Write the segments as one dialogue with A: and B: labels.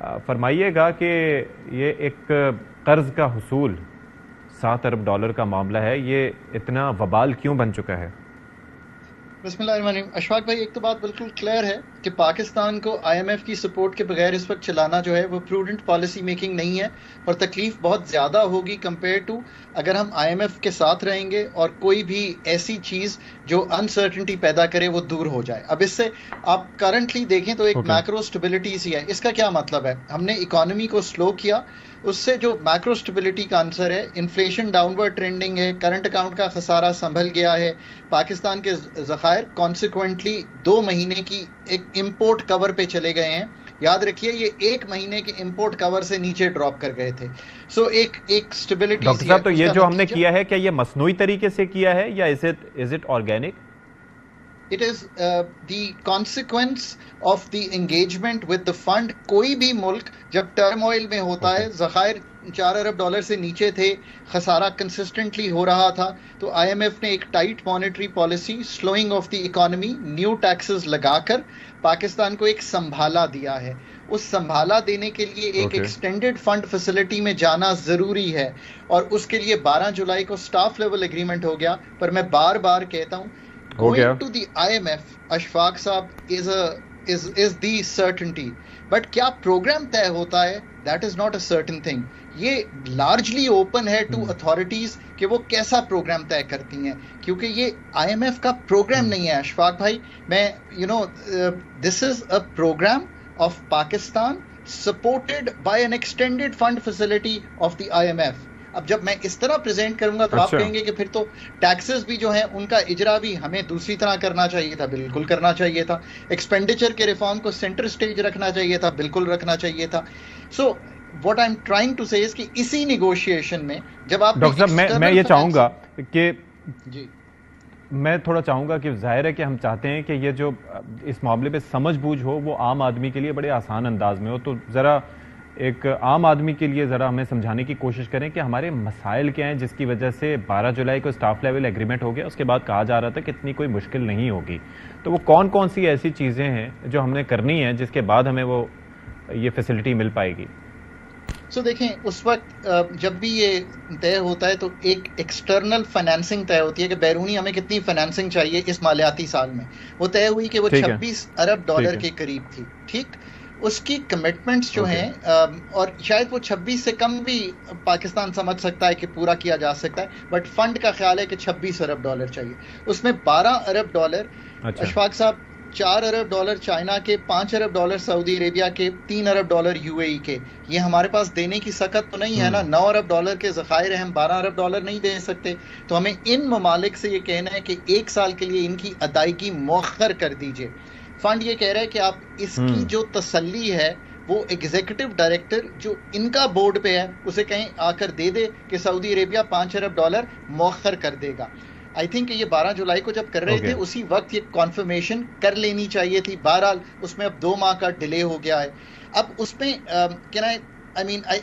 A: فرمائیے گا کہ یہ ایک قرض کا حصول $7 ارب کا معاملہ ہے، یہ اتنا وبال کیوں بن چکا ہے؟
B: بسم اللہ الرحمن الرحیم۔ اشفاق بھائی، ایک تو بات بالکل کلیئر ہے کہ پاکستان کو آئی ایم ایف کی سپورٹ کے بغیر اس وقت چلانا جو ہے وہ پروڈنٹ پالیسی میکنگ نہیں ہے، اور تکلیف بہت زیادہ ہوگی کمپیئر ٹو اگر ہم آئی ایم ایف کے ساتھ رہیں گے اور کوئی بھی ایسی چیز جو انسرٹنٹی پیدا کرے وہ دور ہو جائے۔ اب اس سے آپ کرنٹلی دیکھیں تو ایک میکرو سٹیبلٹی سی ہے۔ اس کا کیا مطلب ہے؟ ہم نے اکانومی کو سلو کیا، اس سے جو میکرو سٹیبلٹی کا آنسر ہے، انفلیشن ڈاؤن ورڈ ٹرینڈنگ ہے، کرنٹ اکاؤنٹ کا خسارہ سنبھل گیا ہے، پاکستان کے ذخائر کانسیکوینٹلی 2 مہینے کی ایک امپورٹ کور پہ چلے گئے ہیں۔ یاد رکھیے یہ 1 مہینے کے امپورٹ کور سے نیچے ڈراپ کر گئے تھے۔ سو ایک سٹیبلٹی
A: ڈاکٹر
B: سی ہے۔
A: صاحب، تو یہ جو ہم نے کیا ہے کیا یہ مصنوعی طریقے سے کیا ہے یا is it organic?
B: It is the consequence of the engagement with the fund۔ کوئی بھی ملک جب ٹرموائل میں ہوتا ہے، ذخائر $4 ارب سے نیچے تھے، خسارہ کنسسٹنٹلی ہو رہا تھا، تو آئی ایم ایف نے ایک tight monetary policy, slowing of the economy, new taxes لگا کر پاکستان کو ایک سنبھالا دیا ہے۔ اس سنبھالا دینے کے لیے ایک ایکسٹینڈڈ فنڈ فیسلٹی میں جانا ضروری ہے، اور اس کے لیے 12 جولائی کو سٹاف لیول ایگریمنٹ ہو گیا۔ پر میں بار بار کہتا ہوں، going to the IMF، Ashfaq صاحب، is the certainty، بٹ کیا پروگرام طے ہوتا ہے؟ that is not a certain thing۔ یہ لارجلی اوپن ہے ٹو اتھارٹیز کہ وہ کیسا پروگرام طے کرتی ہیں، کیونکہ یہ آئی ایم ایف کا پروگرام نہیں ہے اشفاق بھائی۔ میں this is a programme of Pakistan supported by an extended fund facility of the I M F. اب جب میں اس طرح پریزنٹ کروں گا تو آپ کہیں گے کہ پھر تو ٹیکسز بھی جو ہیں ان کا اجرا بھی ہمیں دوسری طرح کرنا چاہیے تھا۔ بالکل کرنا چاہیے تھا۔ ایکسپینڈیچر کے ریفارم کو سینٹر سٹیج رکھنا چاہیے تھا، بالکل رکھنا چاہیے تھا۔ So what I am trying to say is کہ اسی نیگوشیشن میں جب آپ
A: ڈاکٹر صاحب، میں یہ چاہوں گا کہ
B: جی
A: میں تھوڑا چاہوں گا کہ ظاہر ہے کہ ہم چاہتے ہیں کہ یہ جو اس معاملے پہ سمجھ بوجھ ہو وہ عام آدمی کے لیے بڑے آسان انداز میں ہو، تو ذرا ایک عام آدمی کے لیے ذرا ہمیں سمجھانے کی کوشش کریں کہ ہمارے مسائل کیا ہیں جس کی وجہ سے 12 جولائی کو سٹاف لیول ایگریمنٹ ہو گیا، اس کے بعد کہا جا رہا تھا کہ اتنی کوئی مشکل نہیں ہوگی۔ تو وہ کون کون سی ایسی چیزیں ہیں جو ہم نے کرنی ہیں جس کے بعد ہمیں وہ یہ فیسلٹی مل پائے گی؟
B: سو دیکھیں، اس وقت جب بھی یہ طے ہوتا ہے تو ایک ایکسٹرنل فائنینسنگ طے ہوتی ہے کہ بیرونی ہمیں کتنی فائنینسنگ چاہیے اس مالیاتی سال میں۔ وہ طے ہوئی کہ وہ $26 ارب کے قریب تھی، ٹھیک۔ اس کی کمٹمنٹس جو ہیں، اور شاید وہ 26 سے کم بھی پاکستان سمجھ سکتا ہے کہ پورا کیا جا سکتا ہے، بٹ فنڈ کا خیال ہے کہ $26 ارب چاہیے۔ اس میں $12 ارب اشفاق صاحب، $4 ارب چائنا کے، $5 ارب سعودی عربیہ کے، $3 ارب یو اے ای کے۔ یہ ہمارے پاس دینے کی سکت تو نہیں ہے نا۔ $9 ارب کے ذخائر ہیں، ہم $12 ارب نہیں دے سکتے۔ تو ہمیں ان ممالک سے یہ کہنا ہے کہ 1 سال کے لیے ان کی ادائیگی مؤخر کر دیجئے۔ فنڈ یہ کہہ رہا ہے کہ آپ اس کی جو تسلی ہے وہ ایگزیکٹو ڈائریکٹر جو ان کا بورڈ پہ ہے اسے کہیں آ کر دے دے کہ سعودی عربیہ $5 ارب مؤخر کر دے گا۔ آئی تھنک یہ 12 جولائی کو جب کر رہے تھے اسی وقت یہ کانفرمیشن کر لینی چاہیے تھی۔ بہرحال اس میں اب 2 ماہ کا ڈیلے ہو گیا ہے۔ اب اس میں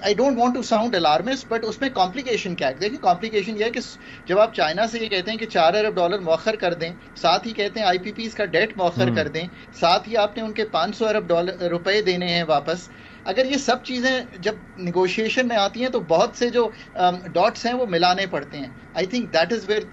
B: I don't want to sound alarmist، but اس میں کمپلیکیشن کیا ہے؟ دیکھیں، کمپلیکیشن یہ ہے کہ جب آپ چائنا سے یہ کہتے ہیں کہ $4 ارب مؤخر کر دیں، ساتھ ہی کہتے ہیں آئی پی پیز کا ڈیٹ مؤخر کر دیں، ساتھ ہی آپ نے ان کے $500 ارب دینے ہیں واپس۔ اگر یہ سب چیزیں جب نیگوشیشن میں آتی ہیں تو بہت سے جو ڈاٹس ہیں وہ ملانے پڑتے ہیں۔ I think that is where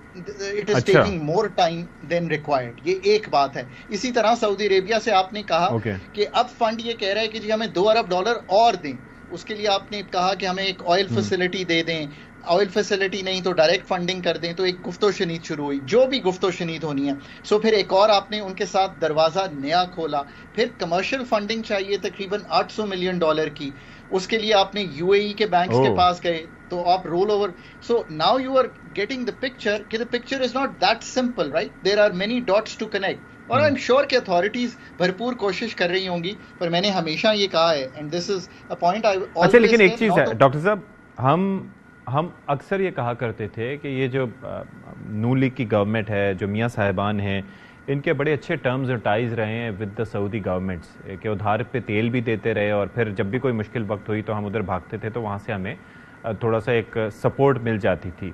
B: it is taking more time than required. یہ ایک بات ہے۔ اسی طرح سعودی عربیہ سے آپ نے کہا کہ اب فنڈ یہ کہہ رہا ہے کہ جی ہمیں $2 ارب اور دیں۔ اس کے لیے آپ نے کہا کہ ہمیں ایک آئل فیسلٹی دے دیں، آئل فیسلٹی نہیں تو ڈائریکٹ فنڈنگ کر دیں۔ تو ایک گفت و شنید شروع ہوئی، جو بھی گفت و شنید ہونی ہے۔ سو پھر ایک اور آپ نے ان کے ساتھ دروازہ نیا کھولا۔ پھر کمرشل فنڈنگ چاہیے تقریباً $800 ملین کی۔ اس کے لیے آپ نے یو اے ای کے بینکس کے پاس گئے تو آپ roll over. So now you are getting the picture کہ the picture is not that simple, right? There are many dots to connect, اور آئی ایم شیور کہ اتھارٹیز بھرپور کوشش کر رہی ہوں گی۔ پر میں نے ہمیشہ یہ کہا ہے، and this is a point I always.
A: اچھا، لیکن ایک چیز ہے ڈاکٹر صاحب، ہم اکثر یہ کہا کرتے تھے کہ یہ جو نون لیگ کی گورنمنٹ ہے، جو میاں صاحبان ہیں، ان کے بڑے اچھے ٹرمز اور ٹائز رہے ہیں ود دا سعودی گورنمنٹس، کہ ادھار پہ تیل بھی دیتے رہے، اور پھر جب بھی کوئی مشکل وقت ہوئی تو ہم ادھر بھاگتے تھے تو وہاں سے ہمیں تھوڑا سا ایک سپورٹ مل جاتی تھی۔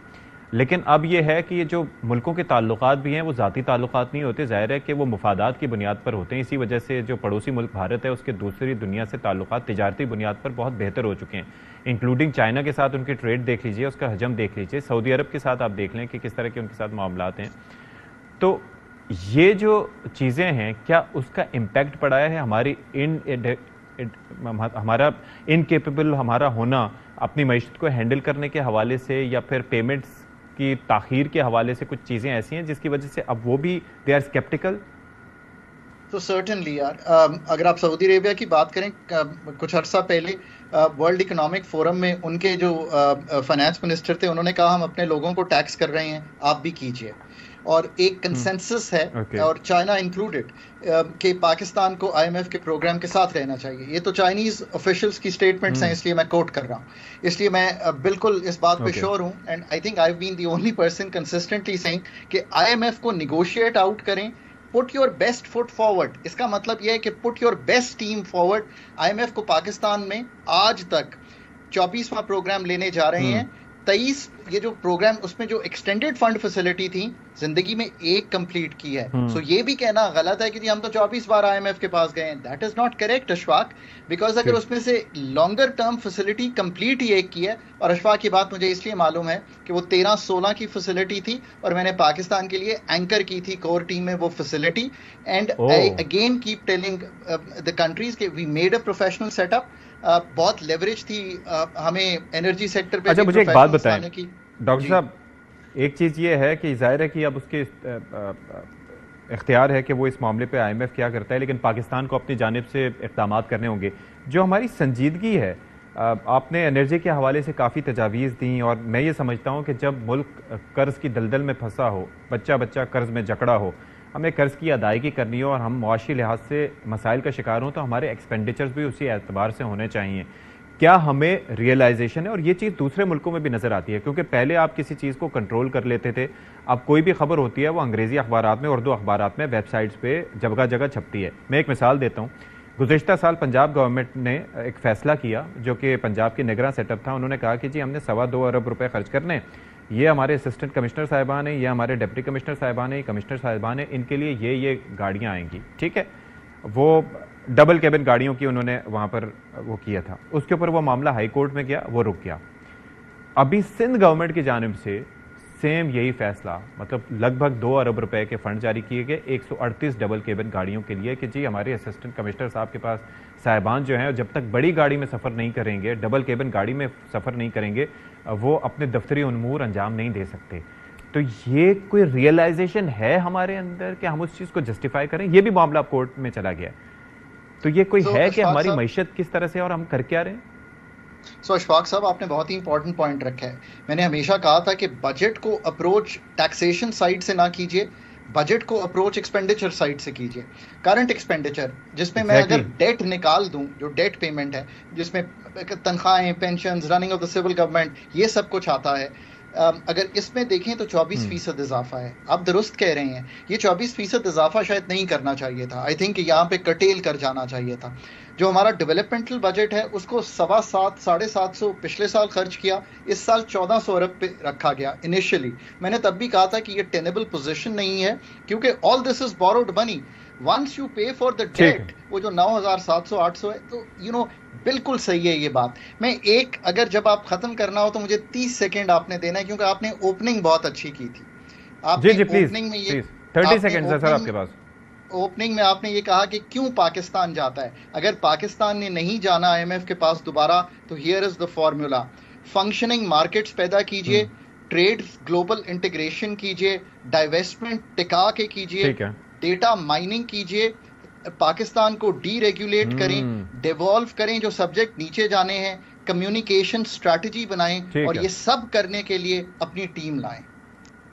A: لیکن اب یہ ہے کہ یہ جو ملکوں کے تعلقات بھی ہیں وہ ذاتی تعلقات نہیں ہوتے، ظاہر ہے کہ وہ مفادات کی بنیاد پر ہوتے ہیں. اسی وجہ سے جو پڑوسی ملک بھارت ہے اس کے دوسری دنیا سے تعلقات تجارتی بنیاد پر بہت بہتر ہو چکے ہیں، انکلوڈنگ چائنا کے ساتھ ان کی ٹریڈ دیکھ لیجئے، اس کا حجم دیکھ لیجئے، سعودی عرب کے ساتھ آپ دیکھ لیں کہ کس طرح کے ان کے ساتھ معاملات ہیں. تو یہ جو چیزیں ہیں کیا اس کا امپیکٹ پڑا ہے ہماری ہمارا انکیپیبل ہمارا ہونا اپنی معیشت کو ہینڈل کرنے کے حوالے سے، یا پھر پیمنٹس کی تاخیر کے حوالے سے کچھ چیزیں ایسی ہیں جس کی وجہ سے اب وہ بھی دے آر اسکیپٹیکل؟
B: تو سرٹنلی یار، اگر آپ سعودی عربیہ کی بات کریں، کچھ عرصہ پہلے ورلڈ اکنامک فورم میں ان کے جو فائنانس منسٹر تھے انہوں نے کہا ہم اپنے لوگوں کو ٹیکس کر رہے ہیں، آپ بھی کیجئے. اور ایک کنسنسس ہے اور چائنا انکلوڈڈ کہ پاکستان کو آئی ایم ایف کے پروگرام کے ساتھ رہنا چاہیے. یہ تو چائنیز آفیشلس کی سٹیٹمنٹس ہیں، اس لیے میں کوٹ کر رہا ہوں. اس لیے میں بالکل اس بات پہ شور ہوں، and I think I have been the only person consistently saying کہ آئی ایم ایف کو نیگوشیٹ آؤٹ کریں. Put your best foot forward. اس کا مطلب یہ ہے کہ put your best team forward. I M F کو پاکستان میں آج تک 24واں پروگرام لینے جا رہے ہیں. 23 یہ جو پروگرام اس میں جو ایکسٹینڈڈ فنڈ فیسلٹی تھی زندگی میں ایک کمپلیٹ کی ہے. سو یہ بھی کہنا غلط ہے کہ جی ہم تو 24 بار آئی ایم ایف کے پاس گئے ہیں. That is not correct Ashfaq, because اگر اس میں سے لانگر ٹرم فیسلٹی کمپلیٹ ہی ایک کی ہے، اور اشفاق کی بات مجھے اس لیے معلوم ہے کہ وہ 13-16 کی فیسلٹی تھی اور میں نے پاکستان کے لیے اینکر کی تھی کور ٹیم میں وہ facility. And I again keep telling the countries کہ we made a professional set up. بہت لیوریج تھی ہمیں انرجی سیکٹر پہ.
A: اچھا مجھے ایک بات بتائیں ڈاکٹر صاحب، ایک چیز یہ ہے کہ ظاہر ہے کہ اب اس کے اختیار ہے کہ وہ اس معاملے پہ آئی ایم ایف کیا کرتا ہے، لیکن پاکستان کو اپنی جانب سے اقدامات کرنے ہوں گے. جو ہماری سنجیدگی ہے، آپ نے انرجی کے حوالے سے کافی تجاویز دیں، اور میں یہ سمجھتا ہوں کہ جب ملک قرض کی دلدل میں پھنسا ہو، بچہ بچہ قرض میں جکڑا ہو، ہمیں قرض کی ادائیگی کرنی ہو اور ہم معاشی لحاظ سے مسائل کا شکار ہوں، تو ہمارے ایکسپینڈیچرز بھی اسی اعتبار سے ہونے چاہیے. کیا ہمیں ریئلائزیشن ہے؟ اور یہ چیز دوسرے ملکوں میں بھی نظر آتی ہے، کیونکہ پہلے آپ کسی چیز کو کنٹرول کر لیتے تھے، اب کوئی بھی خبر ہوتی ہے وہ انگریزی اخبارات میں، اردو اخبارات میں، ویب سائٹس پہ جگہ جگہ چھپتی ہے. میں ایک مثال دیتا ہوں. گزشتہ سال پنجاب گورنمنٹ نے ایک فیصلہ کیا جو کہ پنجاب کی نگراں سیٹ اپ تھا. انہوں نے کہا کہ جی ہم نے 2.25 ارب روپے خرچ کرنے، یہ ہمارے اسسٹنٹ کمشنر صاحبان ہیں، یہ ہمارے ڈپٹی کمشنر صاحبان ہیں، کمشنر صاحبان ہیں، ان کے لیے یہ گاڑیاں آئیں گی. ٹھیک ہے، وہ ڈبل کیبن گاڑیوں کی انہوں نے وہاں پر وہ کیا تھا. اس کے اوپر وہ معاملہ ہائی کورٹ میں گیا، وہ رک گیا. ابھی سندھ گورنمنٹ کی جانب سے سیم یہی فیصلہ، مطلب لگ بھگ 2 ارب روپے کے فنڈ جاری کیے گئے 138 ڈبل کیبن گاڑیوں کے لیے کہ جی ہمارے اسسٹنٹ کمشنر صاحب کے پاس صاحبان جو ہیں جب تک بڑی گاڑی میں سفر نہیں کریں گے، ڈبل کیبن گاڑی میں سفر نہیں کریں گے، وہ اپنے دفتری امور انجام نہیں دے سکتے. تو یہ کوئی ریئلائزیشن ہے ہمارے اندر کہ ہم اس چیز کو جسٹیفائی کریں؟ یہ بھی معاملہ کورٹ میں چلا گیا. تو یہ کوئی ہے کہ ہماری معیشت کس طرح سے اور ہم کر کیا رہے ہیں؟
B: اشفاق صاحب آپ نے بہت ہی امپورٹنٹ پوائنٹ رکھا ہے. میں نے ہمیشہ کہا تھا کہ بجٹ کو اپروچ ٹیکسیشن سائڈ سے نہ کیجیے، بجٹ کو اپروچ ایکسپینڈیچر سائڈ سے کیجیے. کرنٹ ایکسپینڈیچر جس میں میں اگر ڈیٹ نکال دوں، جو ڈیٹ پیمنٹ ہے جس میں تنخواہیں، pensions, running of the civil government, یہ سب کچھ آتا ہے، اگر اس میں دیکھیں تو 24% اضافہ ہے. آپ درست کہہ رہے ہیں، یہ 24% اضافہ شاید نہیں کرنا چاہیے تھا. آئی تھنک یہاں پہ کٹیل کر جانا چاہیے تھا. جو ہمارا ڈیولپمنٹل بجٹ ہے اس کو 750 پچھلے سال خرچ کیا، اس سال 1400 ارب پہ رکھا گیا. انیشلی میں نے تب بھی کہا تھا کہ یہ ٹینیبل پوزیشن نہیں ہے، کیونکہ all this is borrowed money. Once you pay for the debt, وہ جو 9700-800 ہے، تو بالکل صحیح ہے یہ بات. میں ایک اگر جب آپ ختم کرنا ہو تو مجھے 30 سیکنڈ آپ نے دینا ہے، کیونکہ آپ نے اوپننگ بہت اچھی کی تھی. آپ نے اوپننگ میں یہ
A: 30 سیکنڈ ہے سر آپ کے پاس.
B: اوپننگ میں آپ نے یہ کہا کہ کیوں پاکستان جاتا ہے. اگر پاکستان نے نہیں جانا آئی ایم ایف کے پاس دوبارہ، تو here is the formula. Functioning markets پیدا کیجئے، ٹریڈ گلوبل انٹیگریشن کیجئے، ڈائیویسٹمنٹ ٹکا کے کیجئے، ڈیٹا مائننگ کیجئے، پاکستان کو ڈی ریگولیٹ کریں، ڈیوالو کریں جو سبجیکٹ نیچے جانے ہیں، کمیونیکیشن اسٹریٹجی بنائیں، اور یہ سب کرنے کے لیے اپنی ٹیم لائیں.